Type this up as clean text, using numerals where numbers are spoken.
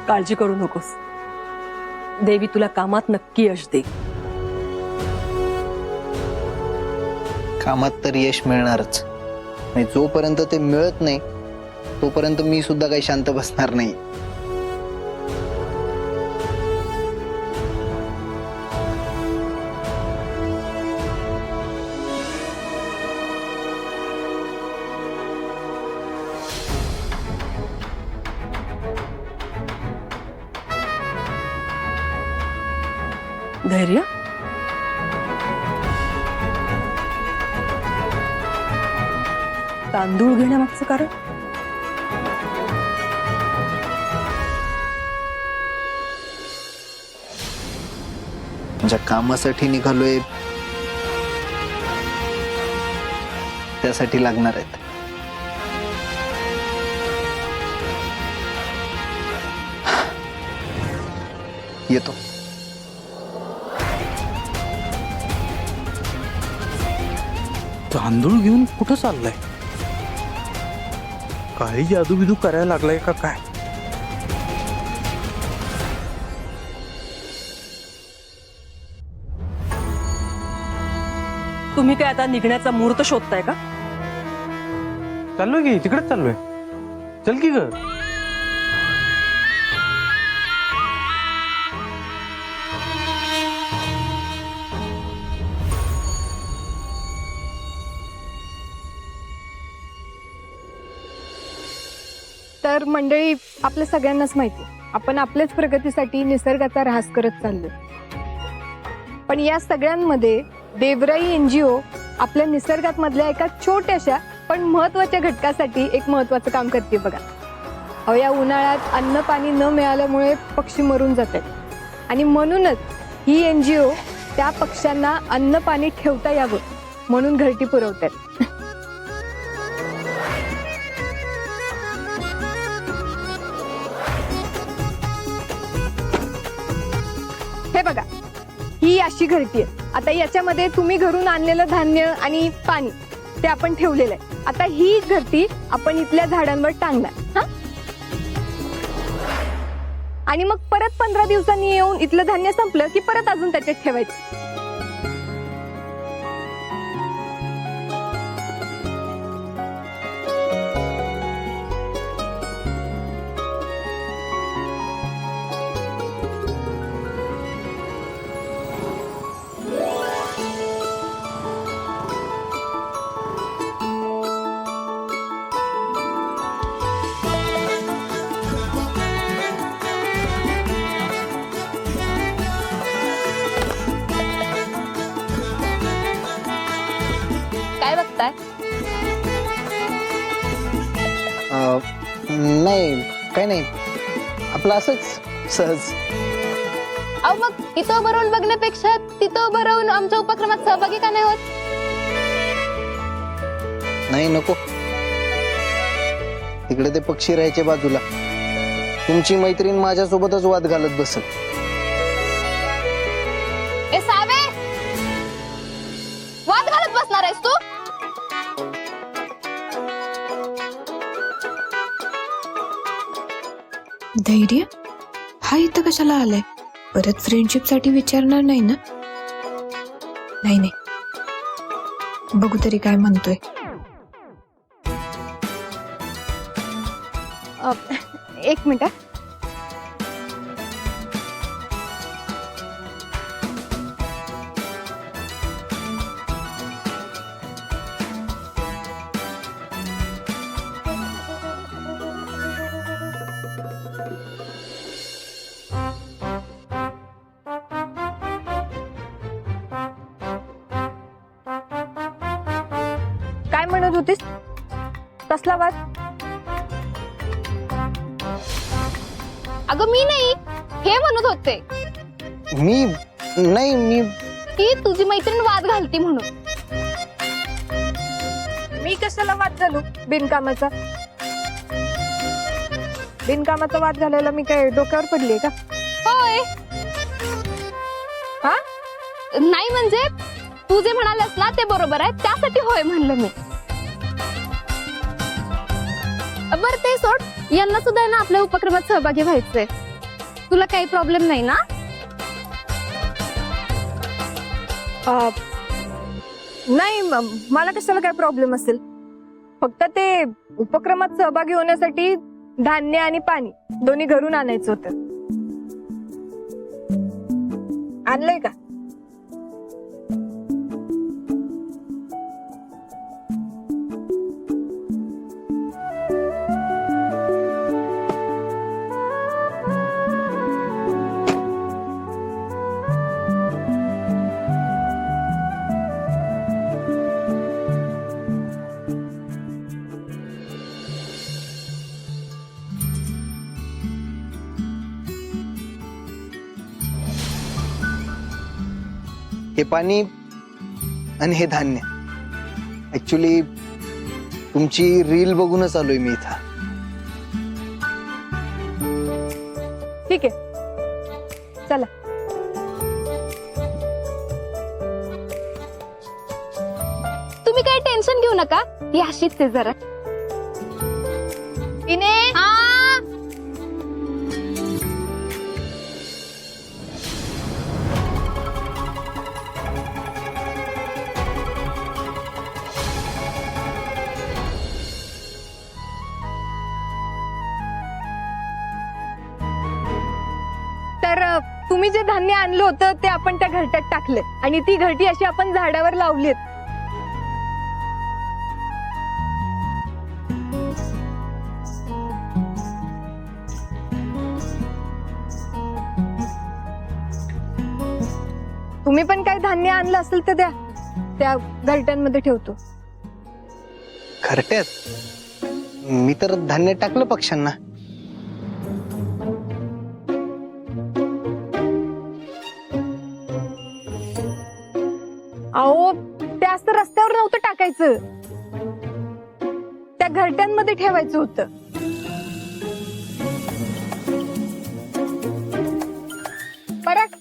काळजी करू नकोस, देवी तुला कामात नक्की यश दे. कामात तर यश मिळणारच, आणि जोपर्यंत ते मिळत नाही तोपर्यंत मी सुद्धा काही शांत बसणार नाही. धैर्य, तांदूळ घेण्यामागचं कारण? ज्या कामासाठी निघालोय त्यासाठी लागणार आहेत. येतो. तांदूळ घेऊन कुठं चाललाय? काही जादू बिदू करायला लागलाय का काय? तुम्ही काय आता निघण्याचा मुहूर्त शोधताय का? चाललोय की तिकडेच चाललोय. चल की ग. तर मंडळी, आपल्या सगळ्यांनाच माहिती आपण आपल्याच प्रगतीसाठी निसर्गाचा ऱ्हास करत चाललोय. पण या सगळ्यांमध्ये देवराई एनजीओ आपल्या निसर्गात मधल्या एका छोट्याशा पण महत्वाच्या घटकासाठी एक महत्वाचं काम करते बघा. अहो, या उन्हाळ्यात अन्न पाणी न मिळाल्यामुळे पक्षी मरून जातात आणि म्हणूनच ही एनजीओ त्या पक्ष्यांना अन्न पाणी ठेवता यावं म्हणून घरटी पुरवतात. हे बघा, ही अशी घरटी आहे. आता याच्यामध्ये तुम्ही घरून आणलेलं धान्य आणि पाणी ते आपण ठेवलेलं आहे. आता ही घरटी आपण इथल्या झाडांवर टांगणार, हा? आणि मग परत 15 दिवसांनी येऊन इथलं धान्य संपलं की परत अजून त्याच्यात ठेवायचं. काय बघताय? नाही, काही नाही, आपलं असंच सहज. अहो, मग इथं उभं राहून बघण्यापेक्षा तिथं उभं राहून आमच्या उपक्रमात सहभागी का नाही होत? नाही, नको. तिकडे ते पक्षी राहायचे बाजूला. तुमची मैत्रीण माझ्यासोबतच वाद घालत बसत. ए सावे, वाद घालत बसणार आहेस तू? धैर्य हा इथं कशाला आलाय? परत फ्रेंडशिप साठी विचारणार नाही ना? नाही नाही, बघू तरी काय म्हणतोय. एक मिनिट. काय म्हणत होतीस? कसला वाद? अगं मी नाही, हे म्हणत होते मी नाही, मी की तुझी मैत्रीण वाद घालती म्हणून. मी कशाला वाद घालू बिनकामाचा? बिनकामाचा वाद घालायला मी काय डोक्यावर पडलीये का? होय. हा? नाही म्हणजे तू जे म्हणालास ना ते बरोबर आहे, त्यासाठी होय म्हणलं मी. बरं ते सोड, यांना सुद्धा ना आपल्या उपक्रमात सहभागी व्हायचंय. तुला काही प्रॉब्लेम नाही ना? नाही मला कशाला काय प्रॉब्लेम असेल. फक्त ते उपक्रमात सहभागी होण्यासाठी धान्य आणि पाणी दोन्ही घरून आणायचं होतं. आणलंय का? हे पाणी आणि हे धान्य ऍक्च्युली तुमची रील बघूनच आलोय मी इथं. ठीक आहे चला. तुम्ही काही टेन्शन घेऊ नका. ही अशीच आहे जरा. इने हा तर तुम्ही जे धान्य आणलं होतं ते आपण त्या घरट्यात टाकले आणि ती घरटी अशी आपण झाडावर लावलीत. तुम्ही पण काही धान्य आणलं असेल तर द्या, त्या घरट्यांमध्ये ठेवतो. घरट्यात मी तर धान्य टाकलं पक्ष्यांना. अहो ते असं रस्त्यावर नव्हतं टाकायचं, त्या घरट्यांमध्ये ठेवायचं होतं. परत